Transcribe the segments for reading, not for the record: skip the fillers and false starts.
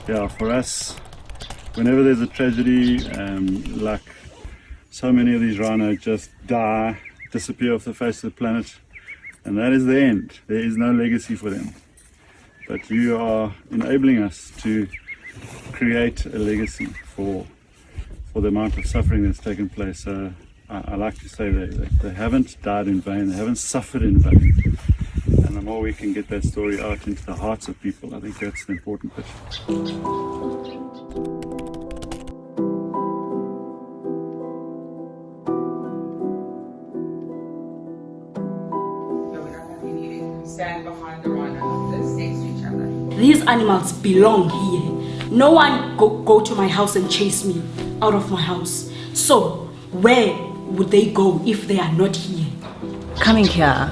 yeah, for us, whenever there's a tragedy, like so many of these rhinos just die, disappear off the face of the planet, and that is the end. There is no legacy for them. But you are enabling us to create a legacy for the amount of suffering that's taken place. So I like to say that they haven't died in vain, they haven't suffered in vain. And the more we can get that story out into the hearts of people, I think that's the important bit. Stand behind the rhino like this, next to each other. These animals belong here. No one go to my house and chase me out of my house. So where would they go if they are not here? Coming here,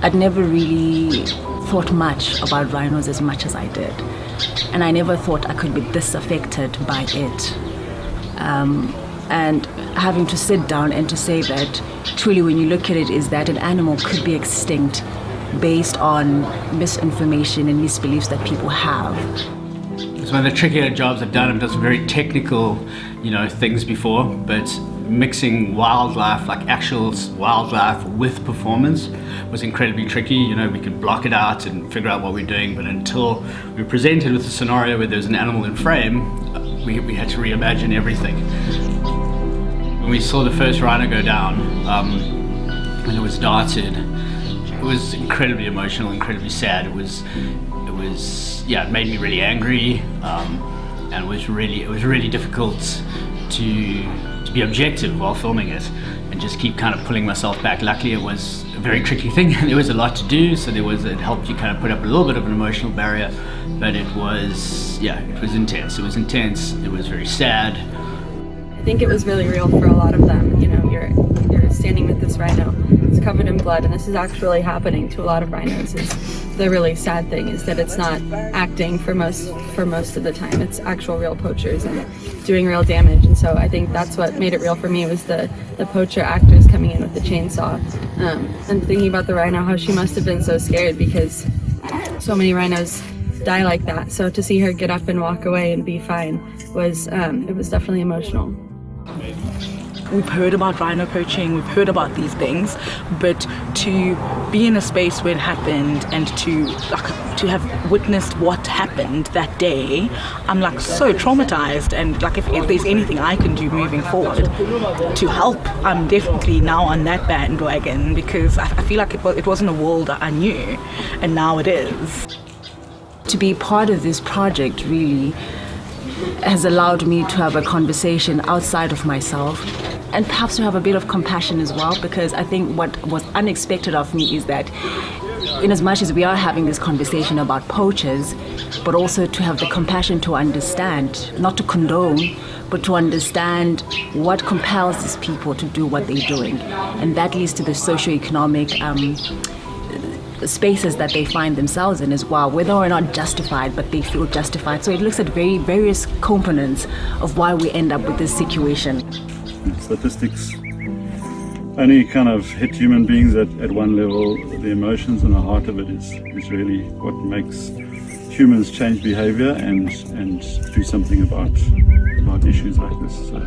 I'd never really thought much about rhinos as much as I did. And I never thought I could be this affected by it. And having to sit down and to say that truly when you look at it is that an animal could be extinct based on misinformation and misbeliefs that people have. It's one of the trickier jobs I've done. I've done some very technical, things before, but mixing wildlife, like actual wildlife with performance was incredibly tricky. We could block it out and figure out what we're doing, but until we were presented with a scenario where there's an animal in frame, we had to reimagine everything. When we saw the first rhino go down, when it was darted, it was incredibly emotional, incredibly sad. It made me really angry, and it was really difficult to be objective while filming it and just keep kind of pulling myself back. Luckily, it was a very tricky thing. There was a lot to do, so it helped you kind of put up a little bit of an emotional barrier, but it was intense. It was very sad. I think it was really real for a lot of them. You're standing with this rhino. It's covered in blood, and this is actually happening to a lot of rhinos. Is the really sad thing is that it's not acting for most of the time. It's actual real poachers and doing real damage. And so I think that's what made it real for me was the poacher actors coming in with the chainsaw. And thinking about the rhino, how she must have been so scared because so many rhinos die like that. So to see her get up and walk away and be fine was it was definitely emotional. We've heard about rhino poaching, we've heard about these things, but to be in a space where it happened and to have witnessed what happened that day, I'm so traumatized, and if there's anything I can do moving forward to help, I'm definitely now on that bandwagon because I feel like it wasn't a world I knew, and now it is. To be part of this project really has allowed me to have a conversation outside of myself and perhaps to have a bit of compassion as well, because I think what was unexpected of me is that in as much as we are having this conversation about poachers, but also to have the compassion to understand, not to condone, but to understand what compels these people to do what they're doing. And that leads to the socioeconomic spaces that they find themselves in as well, whether or not justified, but they feel justified. So it looks at various components of why we end up with this situation. Statistics only kind of hit human beings at one level. The emotions and the heart of it is really what makes humans change behavior and do something about issues like this. So.